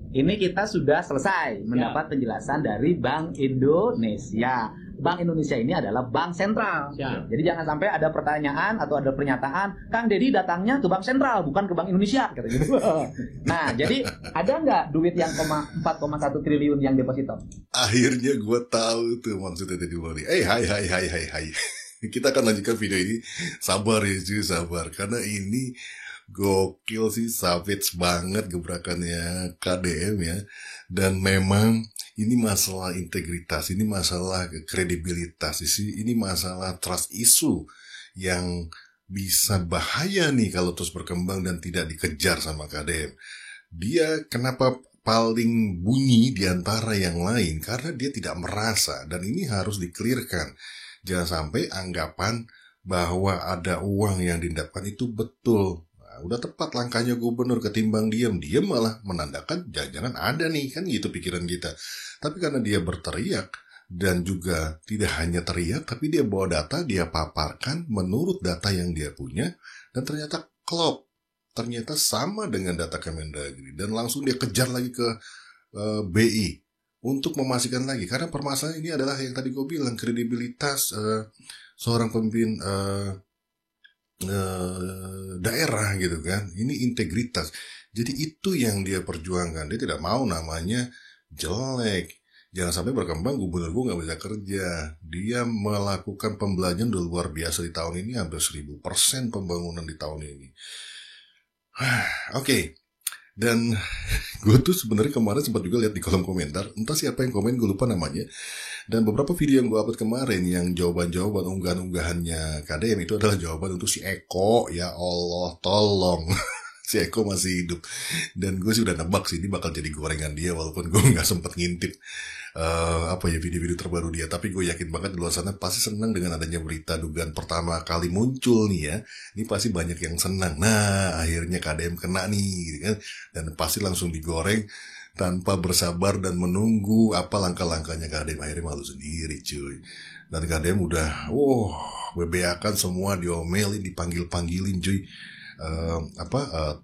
ini kita sudah selesai mendapat penjelasan dari Bank Indonesia. Bank Indonesia ini adalah bank sentral. Jadi jangan sampai ada pertanyaan atau ada pernyataan, Kang Deddy datangnya ke bank sentral, bukan ke Bank Indonesia, kata gitu. Nah, jadi ada nggak duit yang 4,1 triliun yang deposito? Akhirnya gue tahu tuh maksudnya tadi Wali. Hai. Kita akan lanjutkan video ini. Sabar ya cuy, sabar. Karena ini gokil sih, savage banget gebrakannya KDM ya. Dan memang ini masalah integritas, ini masalah kredibilitas, ini masalah trust issue yang bisa bahaya nih kalau terus berkembang dan tidak dikejar sama KDM. Dia kenapa paling bunyi di antara yang lain? Karena dia tidak merasa, dan ini harus dikelirkan. Jangan sampai anggapan bahwa ada uang yang didapatkan itu betul. Udah tepat langkahnya gubernur, ketimbang diam malah menandakan jangan-jangan ada nih, kan gitu pikiran kita. Tapi karena dia berteriak, dan juga tidak hanya teriak, tapi dia bawa data, dia paparkan menurut data yang dia punya, dan ternyata klop, ternyata sama dengan data Kemendagri, dan langsung dia kejar lagi ke BI untuk memastikan lagi. Karena permasalahan ini adalah yang tadi gue bilang, kredibilitas seorang pemimpin daerah gitu kan. Ini integritas. Jadi itu yang dia perjuangkan. Dia tidak mau namanya jelek. Jangan sampai berkembang gubernur gue gak bisa kerja. Dia melakukan pembelajaran luar biasa di tahun ini, hampir 1000% pembangunan di tahun ini. Oke. Dan gue tuh sebenarnya kemarin sempat juga lihat di kolom komentar, entah siapa yang komen, gue lupa namanya. Dan beberapa video yang gue upload kemarin yang jawaban-jawaban unggahan-unggahannya KDM itu adalah jawaban untuk si Eko. Ya Allah, tolong. Si Eko masih hidup. Dan gue sudah nebak sih ini bakal jadi gorengan dia, walaupun gue gak sempat ngintip video-video terbaru dia. Tapi gue yakin banget di luar sana pasti senang dengan adanya berita dugaan pertama kali muncul nih ya. Ini pasti banyak yang senang. Nah, akhirnya KDM kena nih gitu kan. Dan pasti langsung digoreng tanpa bersabar dan menunggu apa langkah-langkahnya KDM. Akhirnya malu sendiri cuy. Dan KDM udah bebeakan semua, diomelin, dipanggil-panggilin cuy.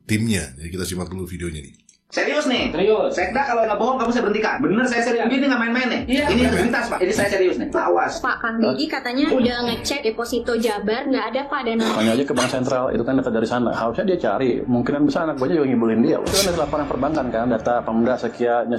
Timnya. Jadi kita simak dulu videonya nih. Serius nih? Serius. Sekda kalau nggak bohong kamu saya berhentikan. Bener saya serius. Ini nggak main-main nih. Iya, ini integritas Pak. Ini saya serius nih. Awas. Pak Kang Deddy katanya udah ngecek deposito Jabar, nggak ada Pak dana. Tanya aja ke bank sentral, itu kan data dari sana. Harusnya dia cari. Mungkinan besar anak buahnya juga ngibulin dia. Itu kan ada laporan perbankan kan, data Pemda sekian.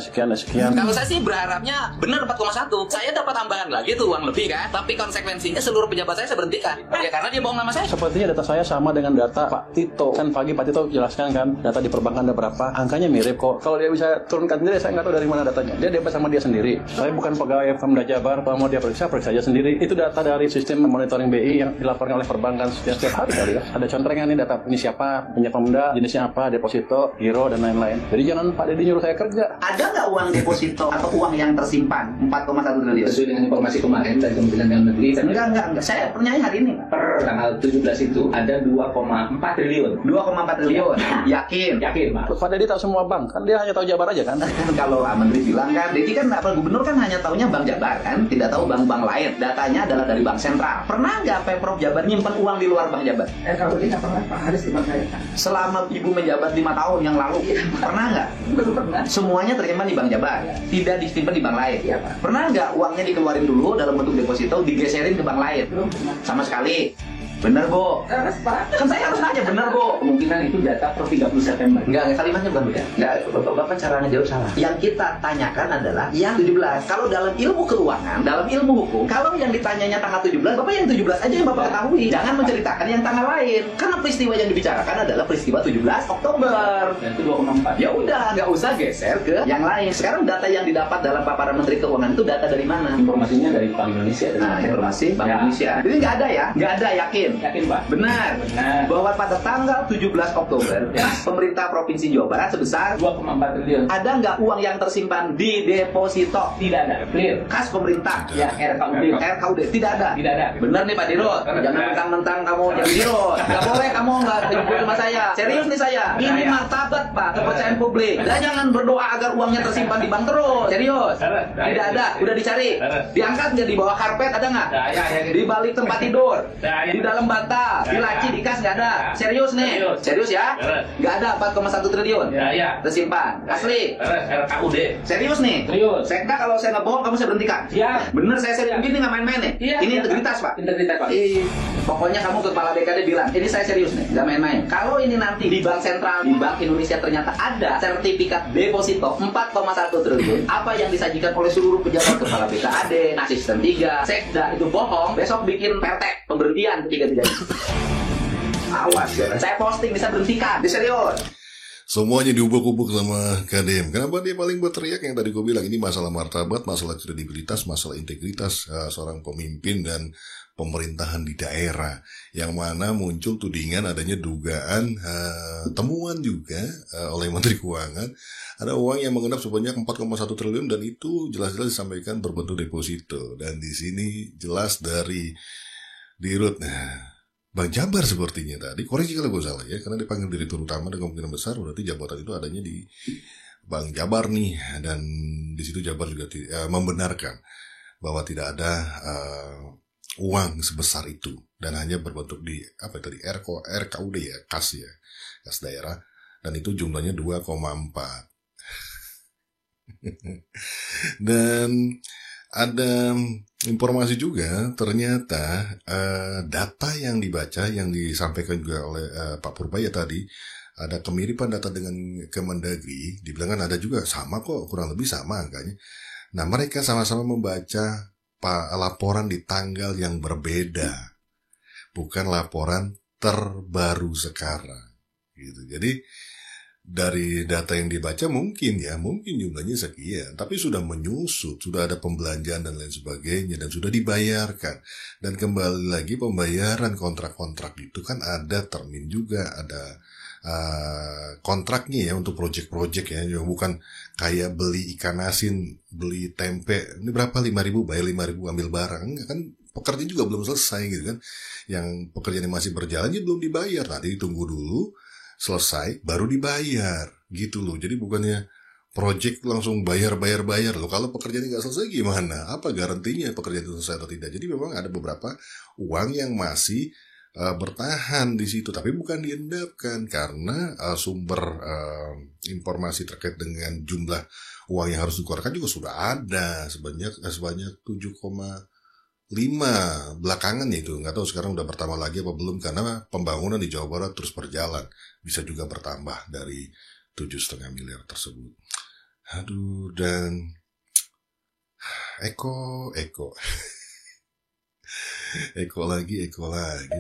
Kalau saya sih berharapnya bener 4,1. Saya dapat tambahan lagi tuh uang lebih kan. Tapi konsekuensinya seluruh pejabat saya berhentikan. Ya karena dia bohong sama saya. Sepertinya data saya sama dengan data Pak Tito. Kan pagi Pak Tito jelaskan kan, data di perbankan ada berapa. Angkanya mirip kok. Kalau dia bisa turunkan sendiri, saya nggak tahu dari mana datanya. Dia debat sama dia sendiri. Saya bukan pegawai Pemda Jabar. Kalau mau dia periksa aja sendiri. Itu data dari sistem monitoring BI yang dilaporkan oleh perbankan setiap hari kali ya. Ada contrengan nih data ini siapa, punya Pemda, jenisnya apa, deposito, giro dan lain-lain. Jadi jangan Pak Deddy nyuruh saya kerja. Ada nggak uang deposito atau uang yang tersimpan 4,1 triliun? Sesuai dengan informasi kemarin dari Kementerian Dalam Negeri. Enggak. Saya pernyanya hari ini. Per tanggal 17 itu ada 2,4 triliun. 2,4 triliun. Yakin Pak. Pak Deddy tahu semua bank. Kan dia hanya tahu Jabar aja kan. Kalau Menteri bilang kan, Deddy kan gubernur kan hanya taunya Bank Jabar kan, tidak tahu bank-bank lain. Datanya adalah dari Bank Sentral. Pernah nggak Pemprov Jabar nyimpen uang di luar Bank Jabar? Kalau tidak pernah Pak Haris di Bank saya. Selama Ibu menjabat 5 tahun yang lalu, pernah nggak? Belum pernah. Semuanya tersimpan di Bank Jabar, tidak disimpan di bank lain. Iya, Pak. Pernah nggak uangnya dikeluarin dulu dalam bentuk deposito, digeserin ke bank lain? Belum pernah. Sama sekali. Benar, Bu. Kan saya harus nanya, benar, Bu. Kemungkinan itu data per 30 September. Enggak, kalimatnya bukan beda. Enggak, Bapak cara ngejawab salah. Yang kita tanyakan adalah yang 17. Kalau dalam ilmu keuangan, dalam ilmu hukum, kalau yang ditanyanya tanggal 17, Bapak yang 17 aja yang Bapak ketahui. Jangan menceritakan yang tanggal lain. Karena peristiwa yang dibicarakan adalah peristiwa 17 Oktober. Dan itu 2,4. Ya udah, nggak usah geser ke yang lain. Sekarang data yang didapat dalam paparan Menteri Keuangan itu data dari mana? Informasinya dari Bank Indonesia. Nah, informasi Bank Indonesia. Jadi nggak ada ya? Nggak ada, yakin? Yakin Pak? Benar. Bahwa pada tanggal 17 Oktober, pemerintah Provinsi Jawa Barat sebesar 2,4 triliun. Ada nggak uang yang tersimpan di deposito? Tidak ada. Clear. Kas pemerintah? Ya, RKUD. Tidak ada. Tidak ada. Benar nih Pak Dirut. Jangan mentang-mentang kamu jadi Dirut. Nggak boleh kamu nggak jemput sama saya. Serius nih saya. Ini martabat Pak, kepercayaan publik. Dan jangan berdoa agar uangnya tersimpan di bank terus. Serius. Tidak ada. Udah dicari. Diangkat nggak di bawah karpet? Ada nggak? Di balik tempat tidur. Di dalam dalam bantal, di laci, di kas nggak ada. Serius nih? Serius ya? Nggak ada 4,1 triliun. Ya. Tersimpan. Asli. RKUD. Serius nih? Serius. Sekda kalau saya nggak bohong, kamu saya berhentikan. Siap. Bener saya serius. Ini nggak main-main nih. Iya, Ini iya. integritas, Pak. Integritas, Pak. Pokoknya kamu ke kepala BKD bilang, ini saya serius nih, nggak main-main. Kalau ini nanti di Bank Sentral, di Bank Indonesia ternyata ada sertifikat deposito 4,1 triliun, apa yang disajikan oleh seluruh pejabat kepala BKAD, asisten 3, Sekda itu bohong, besok bikin pertek pemberhentian ketiga-tiganya. Awas ya, saya posting bisa berhentikan, di serius. Semuanya diubuk-ubuk sama KDM. Kenapa dia paling berteriak? Yang tadi gue bilang, ini masalah martabat, masalah kredibilitas, masalah integritas seorang pemimpin dan pemerintahan di daerah. Yang mana muncul tudingan adanya dugaan temuan juga oleh Menteri Keuangan. Ada uang yang mengendap sebanyak 4,1 triliun dan itu jelas-jelas disampaikan berbentuk deposito. Dan di sini jelas dari Dirut Bang Jabar sepertinya tadi, koreksi kalau gue salah ya, karena dipanggil direktur utama dan kemungkinan besar berarti jabatan itu adanya di Bang Jabar nih, dan di situ Jabar juga membenarkan bahwa tidak ada uang sebesar itu dan hanya berbentuk di RKUD ya, kas daerah, dan itu jumlahnya 2,4. Dan ada informasi juga ternyata data yang dibaca yang disampaikan juga oleh Pak Purbaya tadi ada kemiripan data dengan Kemendagri, dibilang kan ada juga sama kok, kurang lebih sama angkanya. Nah mereka sama-sama membaca laporan di tanggal yang berbeda, bukan laporan terbaru sekarang gitu. Jadi dari data yang dibaca mungkin jumlahnya sekian, tapi sudah menyusut, sudah ada pembelanjaan dan lain sebagainya, dan sudah dibayarkan. Dan kembali lagi pembayaran kontrak-kontrak itu kan ada termin juga, ada kontraknya ya untuk project-project ya, bukan kayak beli ikan asin, beli tempe, ini berapa 5.000 bayar 5.000 ambil barang, enggak kan, pekerjaan juga belum selesai gitu kan, yang pekerjaan masih berjalan jadi belum dibayar, nanti ditunggu dulu selesai baru dibayar gitu loh. Jadi bukannya project langsung bayar loh. Kalau pekerjaan nggak selesai gimana? Apa garantinya pekerjaan itu selesai atau tidak? Jadi memang ada beberapa uang yang masih bertahan di situ, tapi bukan diendapkan karena sumber informasi terkait dengan jumlah uang yang harus dikeluarkan juga sudah ada sebanyak 7,5 belakangan itu, nggak tahu sekarang udah bertambah lagi apa belum, karena pembangunan di Jawa Barat terus berjalan, bisa juga bertambah dari 7,5 miliar tersebut. Aduh, dan Eko lagi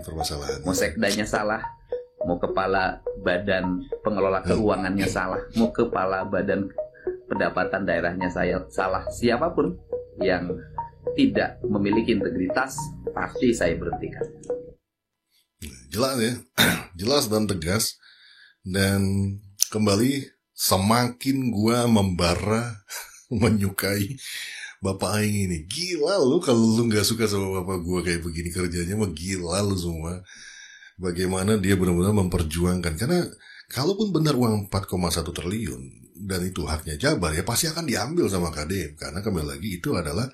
permasalahannya. Mau sekdanya salah, mau kepala badan pengelola keuangannya salah, mau kepala badan pendapatan daerahnya salah, siapapun yang tidak memiliki integritas pasti saya berhentikan. Jelas ya, jelas dan tegas. Dan kembali semakin gua membara menyukai Bapak Aing ini. Gila lu kalau lu gak suka sama bapak gua kayak begini kerjanya mah gila lu semua. Bagaimana dia benar-benar memperjuangkan. Karena kalaupun benar uang 4,1 triliun dan itu haknya Jabar ya pasti akan diambil sama KDM. Karena kembali lagi itu adalah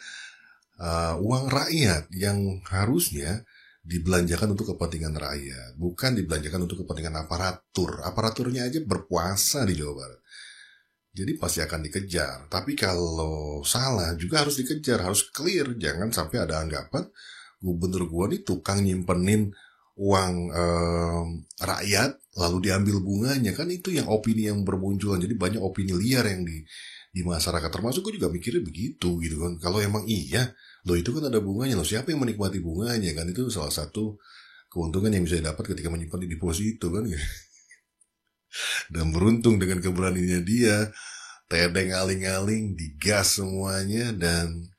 uang rakyat yang harusnya dibelanjakan untuk kepentingan rakyat, bukan dibelanjakan untuk kepentingan aparatur. Aparaturnya aja berpuasa di Jawa Barat. Jadi pasti akan dikejar. Tapi kalau salah juga harus dikejar, harus clear. Jangan sampai ada anggapan gubernur gua nih tukang nyimpenin uang rakyat lalu diambil bunganya. Kan itu yang opini yang bermunculan. Jadi banyak opini liar yang di masyarakat. Termasuk gue juga mikirnya begitu gitu kan. Kalau emang iya, loh itu kan ada bunganya, loh siapa yang menikmati bunganya kan, itu salah satu keuntungan yang bisa didapat ketika menyimpan di deposito kan. Dan beruntung dengan keberaniannya dia, tedeng aling-aling, digas semuanya, dan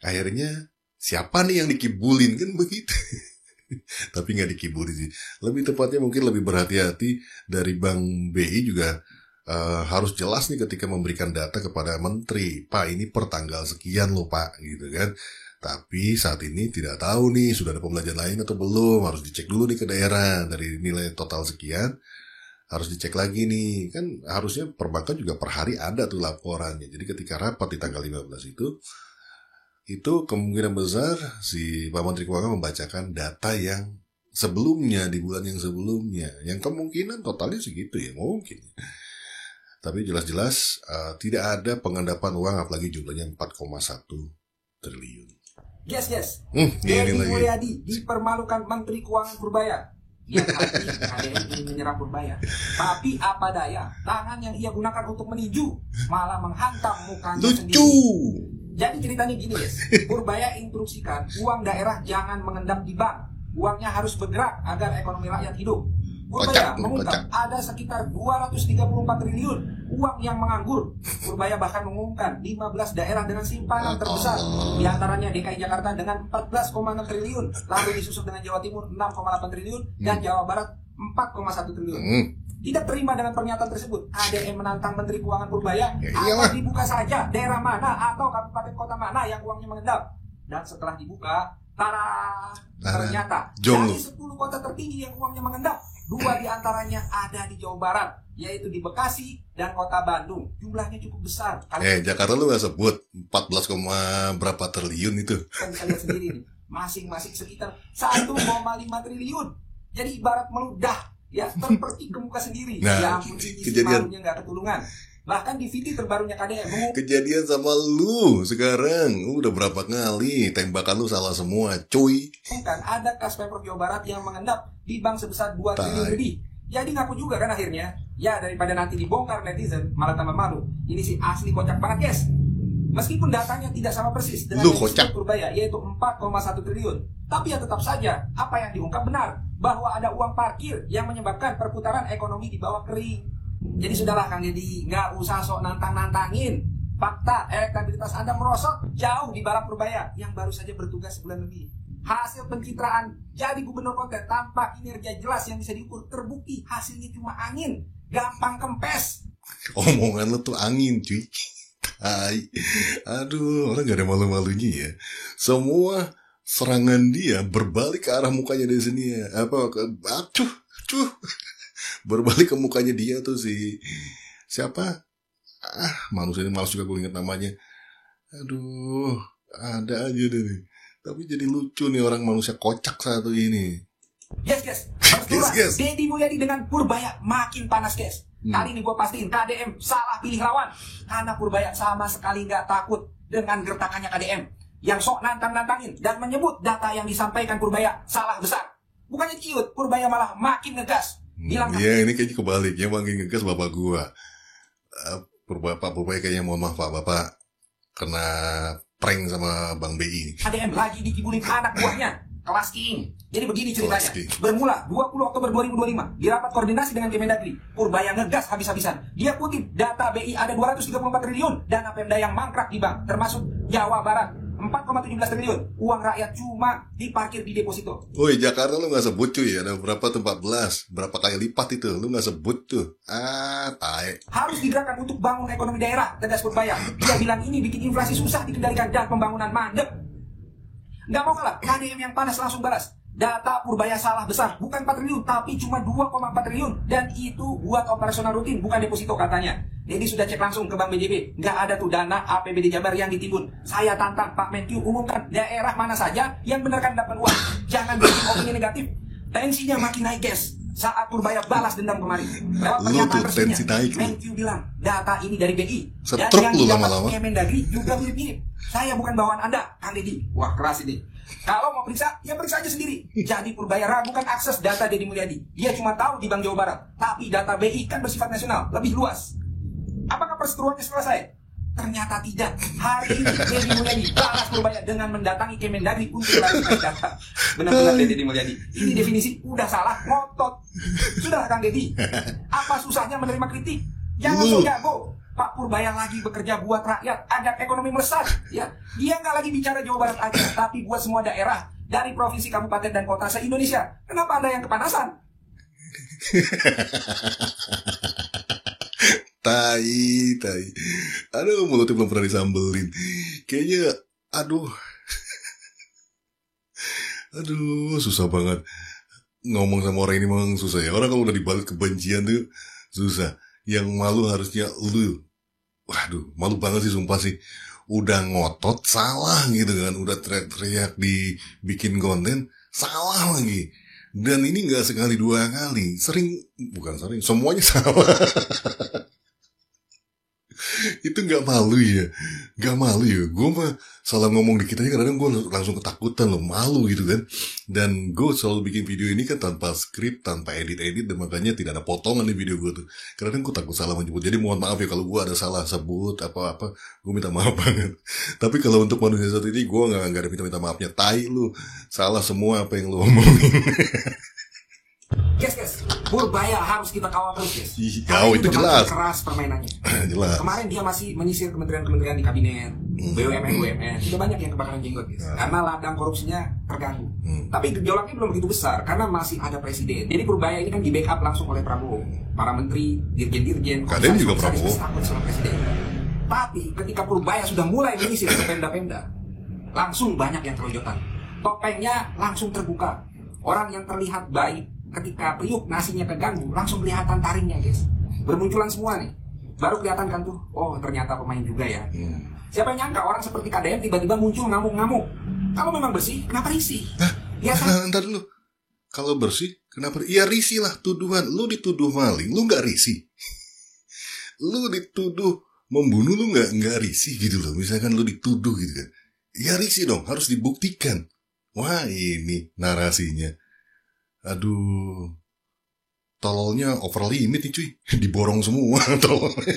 akhirnya siapa nih yang dikibulin kan begitu. Tapi nggak dikibulin sih. Lebih tepatnya mungkin lebih berhati-hati dari Bank BI juga. Harus jelas nih ketika memberikan data kepada menteri, Pak ini per tanggal sekian loh Pak gitu kan. Tapi saat ini tidak tahu nih sudah ada pembelajaran lain atau belum, harus dicek dulu nih ke daerah dari nilai total sekian, harus dicek lagi nih. Kan harusnya perbankan juga per hari ada tuh laporannya. Jadi ketika rapat di tanggal 15 itu kemungkinan besar si Pak Menteri Keuangan membacakan data yang sebelumnya, di bulan yang sebelumnya. Yang kemungkinan totalnya segitu ya, mungkin. Tapi jelas-jelas tidak ada pengendapan uang, apalagi jumlahnya 4,1 triliun. Yes. Ini Deddy lagi. Mulyadi dipermalukan Menteri Keuangan Purbaya. Yang hati KDM ingin menyerang Purbaya. Tapi apa daya, tangan yang ia gunakan untuk meninju malah menghantam mukanya sendiri. Lucu. Jadi ceritanya gini guys, Purbaya instruksikan uang daerah jangan mengendap di bank. Uangnya harus bergerak agar ekonomi rakyat hidup. Purbaya mengungkap ada sekitar 234 triliun uang yang menganggur. Purbaya bahkan mengumumkan 15 daerah dengan simpanan terbesar, di antaranya DKI Jakarta dengan 14,6 triliun, lalu disusul dengan Jawa Timur 6,8 triliun dan Jawa Barat 4,1 triliun. Tidak terima dengan pernyataan tersebut, KDM menantang Menteri Keuangan Purbaya agar dibuka saja daerah mana atau kabupaten kota mana yang uangnya mengendap. Dan setelah dibuka, ternyata dari 10 kota tertinggi yang uangnya mengendap, 2 diantaranya ada di Jawa Barat, yaitu di Bekasi dan kota Bandung. Jumlahnya cukup besar. Jakarta lu gak sebut 14, berapa triliun itu? Kan bisa lihat sendiri nih, masing-masing sekitar 1,5 triliun. Jadi ibarat meludah, ya terpertik ke muka sendiri. Ya ampun, kejadian nggak ketulungan. Bahkan di VT terbarunya KDM kejadian sama lu sekarang udah berapa kali tembakan lu salah semua, cuy. Kan ada kas Pemprov Jawa Barat yang mengendap di bank sebesar 2 triliun lebih. Jadi ngaku juga kan akhirnya. Ya daripada nanti dibongkar netizen malah tambah malu. Ini sih asli kocak banget guys. Meskipun datanya tidak sama persis dengan yang Purbaya, yaitu 4,1 triliun. Tapi ya tetap saja apa yang diungkap benar, bahwa ada uang parkir yang menyebabkan perputaran ekonomi di bawah kering. Jadi sudahlah Kang Deddy, nggak usah sok nantang-nantangin. Fakta elektabilitas Anda merosot jauh di bawah Purbaya yang baru saja bertugas sebulan lebih. Hasil pencitraan jadi gubernur konten tanpa kinerja jelas yang bisa diukur, terbukti hasilnya cuma angin, gampang kempes. Omongan lu tuh angin, cuy. Aduh, orang gak ada malu-malunya ya. Semua serangan dia berbalik ke arah mukanya dari sini ya. Berbalik ke mukanya dia tuh siapa? Manusia ini malas juga gue inget namanya. Aduh, ada aja deh nih. Tapi jadi lucu nih orang manusia kocak satu ini. Yes. Deddy Mulyadi dengan Purbaya makin panas guys. Kali ini gue pastiin KDM salah pilih lawan. Karena Purbaya sama sekali nggak takut dengan gertakannya KDM yang sok nantang-nantangin dan menyebut data yang disampaikan Purbaya salah besar. Bukannya ciut, Purbaya malah makin ngegas. Iya, ini kayaknya kebalik. Yang makin ngegas bapak gua. Pak Purbaya kayaknya mohon maaf Pak, Bapak kena prank sama Bang BI. KDM lagi dikibulin anak buahnya, kelas King. Jadi begini ceritanya. Bermula 20 Oktober 2025 di rapat koordinasi dengan Kemendagri, Purbaya ngegas habis-habisan. Dia kutip data BI ada 234 triliun dana Pemda yang mangkrak di bank, termasuk Jawa Barat 4,17 triliun. Uang rakyat cuma diparkir di deposito. Woi, Jakarta lu gak sebut cuy, ada berapa tuh 14, berapa kali lipat itu, lu gak sebut tuh. Tae. Harus digerakkan untuk bangun ekonomi daerah, tegas Purbaya. Dia bilang ini bikin inflasi susah dikendalikan dan pembangunan mandek. Gak mau kalah, KDM yang panas langsung balas. Data Purbaya salah besar, bukan 4 triliun, tapi cuma 2,4 triliun. Dan itu buat operasional rutin, bukan deposito katanya. Jadi sudah cek langsung ke Bank BJB, nggak ada tuh dana APBD Jabar yang ditimbun. Saya tantang Pak Menkyu umumkan daerah mana saja yang benarkan dapat uang. Jangan bikin opini negatif. Tensinya makin naik guys. Saat Purbaya balas dendam kemarin. Lewat pernyataan resminya, Menkyu bilang data ini dari BI. Dan yang didapat Kemendagri juga mirip-mirip. Saya bukan bawaan Anda, Kang Deddy. Wah keras ini. Kalau mau periksa, ya periksa aja sendiri. Jadi Purbaya ragukan akses data Deddy Mulyadi. Dia cuma tahu di Bank Jawa Barat. Tapi data BI kan bersifat nasional, lebih luas. Apakah perseteruannya selesai? Ternyata tidak. Hari ini Deddy Mulyadi balas Purbaya dengan mendatangi Kemendagri untuk klarifikasi data. Benar-benar Deddy Mulyadi. Ini definisi udah salah, ngotot. Sudah Kang Deddy. Apa susahnya menerima kritik? Jangan sok jago. Pak Purbaya lagi bekerja buat rakyat agar ekonomi melesat. Ya, dia nggak lagi bicara Jawa Barat aja, tapi buat semua daerah dari provinsi, kabupaten, dan kota se-Indonesia. Kenapa Anda yang kepanasan? Tai. Aduh, mulutnya belum pernah disambelin. Kayaknya, aduh, susah banget. Ngomong sama orang ini memang susah ya. Orang kalau udah dibalik kebencian tuh susah. Yang malu harusnya lu. Waduh, malu banget sih sumpah sih. Udah ngotot salah gitu kan. Udah teriak-teriak dibikin konten salah lagi. Dan ini nggak sekali dua kali, bukan sering, semuanya salah. Itu nggak malu ya, gue mah salah ngomong dikit aja kadang gue langsung ketakutan loh, malu gitu kan. Dan gue selalu bikin video ini kan tanpa skrip, tanpa edit, dan makanya tidak ada potongan di video gue tuh. Kadang gue takut salah menyebut, jadi mohon maaf ya kalau gue ada salah sebut apa-apa, gue minta maaf banget. Tapi kalau untuk manusia saat ini gue nggak ada minta maafnya. Tai lu, salah semua apa yang lu omongin. Guys, Purbaya harus kita kawal terus, guys. Kau itu jelas. Keras permainannya. Jelas. Kemarin dia masih menyisir kementerian-kementerian di kabinet, BUMN. Sudah banyak yang kebakaran jenggot, guys. Karena ladang korupsinya terganggu. Tapi gejolaknya belum begitu besar karena masih ada presiden. Jadi Purbaya ini kan di backup langsung oleh Prabowo, para menteri, dirjen-dirjen. Kadang juga Prabowo. Takut sama presiden. Tapi ketika Purbaya sudah mulai menyisir ke pemda-pemda, langsung banyak yang kerojotan. Topengnya langsung terbuka. Orang yang terlihat baik ketika periuk nasinya keganggu, langsung kelihatan taringnya, guys. Bermunculan semua nih. Baru kelihatan kan tuh, oh ternyata pemain juga ya. Siapa yang nyangka orang seperti KDM tiba-tiba muncul ngamuk-ngamuk. Kalau memang bersih, kenapa risih? Ntar dulu. Kalau bersih, kenapa? Ya risih lah tuduhan. Lu dituduh maling, lu nggak risih. Lu dituduh membunuh, lu nggak risih gitu loh. Misalkan lu dituduh gitu kan. Ya risih dong, harus dibuktikan. Wah ini narasinya. Aduh, tololnya over limit nih cuy, diborong semua tololnya.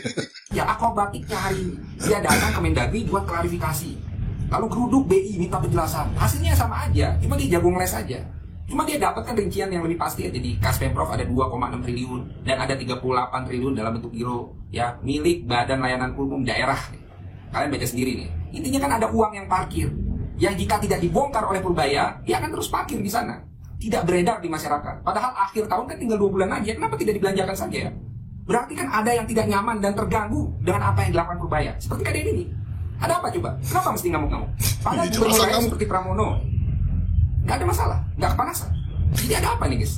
Ya akrobatiknya hari ini, dia datang ke Mendagri buat klarifikasi. Lalu geruduk BI minta penjelasan, hasilnya sama aja, cuma dia jago ngeles aja. Cuma dia dapatkan rincian yang lebih pasti aja. Di kas Pemprov ada 2,6 triliun dan ada 38 triliun dalam bentuk giro ya milik Badan Layanan Umum Daerah. Kalian baca sendiri nih. Intinya kan ada uang yang parkir, yang jika tidak dibongkar oleh Purbaya, dia akan terus parkir di sana. Tidak beredar di masyarakat. Padahal akhir tahun kan tinggal 2 bulan lagi. Kenapa tidak dibelanjakan saja ya? Berarti kan ada yang tidak nyaman dan terganggu dengan apa yang dilakukan Purbaya. Seperti KDN ini. Ada apa coba? Kenapa mesti ngamuk-ngamuk? Padahal gubernur lain seperti Pramono nggak ada masalah, nggak kepanasan. Jadi ada apa nih guys?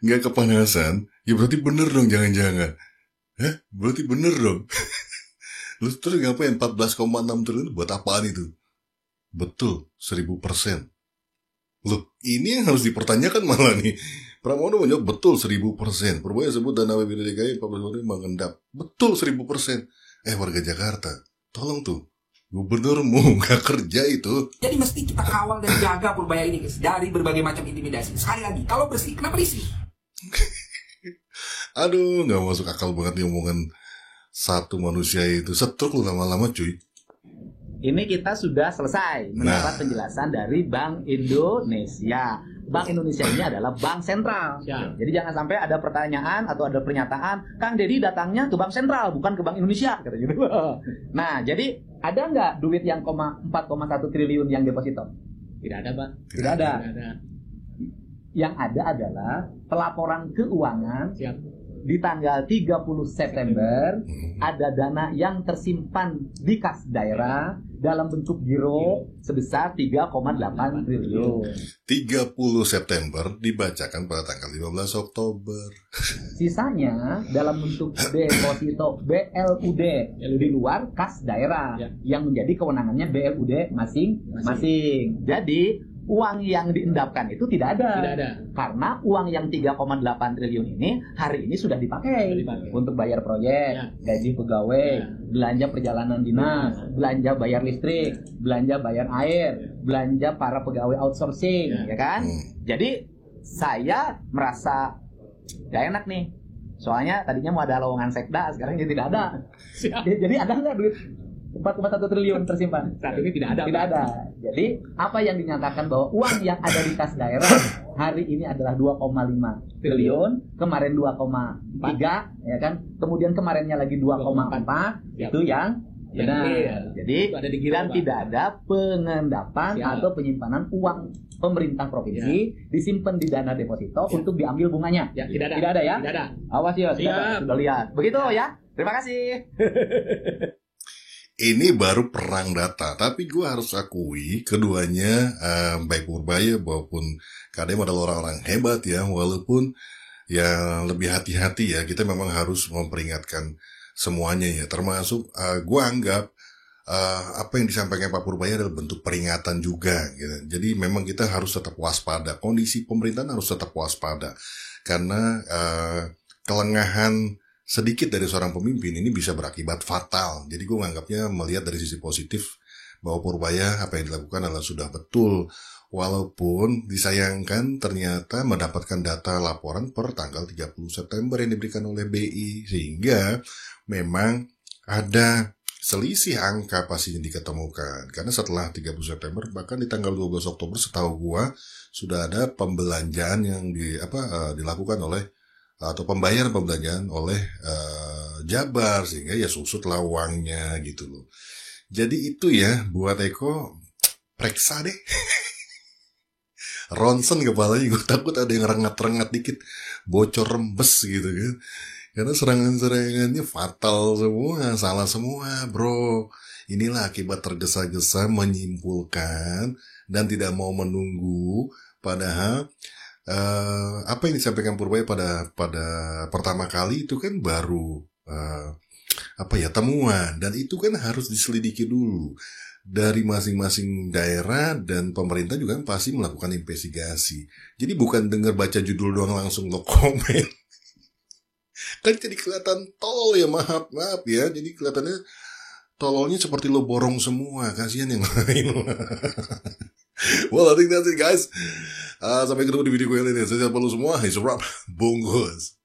Nggak kepanasan? Ya berarti bener dong, jangan-jangan. Hah? Berarti bener dong. Lu terus ngapain 14,6 triliun buat apaan itu? Betul, 1000%. Loh, ini yang harus dipertanyakan malah nih. Pramono menjawab betul 1000%. Purbaya sebut dana APBD DKI 14 mengendap. Betul 1000%. Warga Jakarta, tolong tuh. Gubernurmu nggak kerja itu. Jadi mesti kita kawal dan jaga Purbaya ini guys. Dari berbagai macam intimidasi. Sekali lagi, kalau bersih, kenapa risih? Aduh, nggak masuk akal banget nih omongan satu manusia itu. Setruk lu lama-lama cuy. Ini kita sudah selesai mendapat penjelasan dari Bank Indonesia. Bank Indonesia ini adalah bank sentral. Jadi jangan sampai ada pertanyaan atau ada pernyataan, Kang Deddy datangnya ke bank sentral, bukan ke Bank Indonesia, kata gitu. Nah, jadi ada nggak duit yang 4,1 triliun yang deposito? Tidak ada, Pak. Tidak ada. Yang ada adalah pelaporan keuangan. Di tanggal 30 September ada dana yang tersimpan di kas daerah dalam bentuk giro sebesar 3,8 triliun. 30 September dibacakan pada tanggal 15 Oktober. Sisanya dalam bentuk deposito BLUD di luar kas daerah yang menjadi kewenangannya BLUD masing-masing. Jadi uang yang diendapkan itu tidak ada. Karena uang yang 3,8 triliun ini hari ini sudah dipakai untuk bayar proyek, gaji pegawai, belanja perjalanan dinas, belanja bayar listrik, belanja bayar air, belanja para pegawai outsourcing, ya kan? Jadi saya merasa gak enak nih. Soalnya tadinya mau ada lowongan sekda, sekarang jadi tidak ada. Jadi ada nggak duit 4,1 triliun tersimpan? Saat ini tidak ada. Tidak ada. Jadi apa yang dinyatakan bahwa uang yang ada di kas daerah hari ini adalah 2,5 triliun, kemarin 2,3 ya kan, kemudian kemarinnya lagi 2,4 itu yang benar. Jadi dan tidak ada pengendapan atau penyimpanan uang pemerintah provinsi disimpan di dana deposito untuk diambil bunganya. Tidak ada. Tidak ada ya? Tidak ada. Awas ya, sudah lihat. Begitu ya. Terima kasih. Ini baru perang data, tapi gue harus akui keduanya baik Purbaya maupun KDM adalah orang-orang hebat ya, walaupun ya lebih hati-hati ya, kita memang harus memperingatkan semuanya ya, termasuk gue anggap apa yang disampaikan Pak Purbaya adalah bentuk peringatan juga gitu. Jadi memang kita harus tetap waspada. Kondisi pemerintahan harus tetap waspada karena kelengahan sedikit dari seorang pemimpin ini bisa berakibat fatal. Jadi gue menganggapnya melihat dari sisi positif bahwa Purbaya apa yang dilakukan adalah sudah betul. Walaupun disayangkan ternyata mendapatkan data laporan per tanggal 30 September yang diberikan oleh BI. Sehingga memang ada selisih angka pastinya diketemukan. Karena setelah 30 September, bahkan di tanggal 12 Oktober setahu gua sudah ada pembelanjaan yang dilakukan oleh atau pembayaran pembelanjaan oleh Jabar, sehingga ya susut lah uangnya gitu loh. Jadi itu ya buat Eko, periksa deh. Ronsen kepalanya, gue takut ada yang rengat-rengat dikit, bocor rembes gitu kan. Karena serangan-serangannya fatal semua, salah semua bro. Inilah akibat tergesa-gesa menyimpulkan dan tidak mau menunggu. Padahal apa yang disampaikan Purbaya pada pertama kali itu kan baru temuan. Dan itu kan harus diselidiki dulu. Dari masing-masing daerah dan pemerintah juga kan pasti melakukan investigasi. Jadi bukan dengar baca judul doang langsung lo komen. Kan jadi kelihatan tolol ya, maaf ya. Jadi kelihatannya tololnya seperti lo borong semua. Kasihan yang lain. Well, I think that's it guys. Sampai ketemu di video gue lainnya. Saya siapa lo semua. It's a wrap. Bungkus.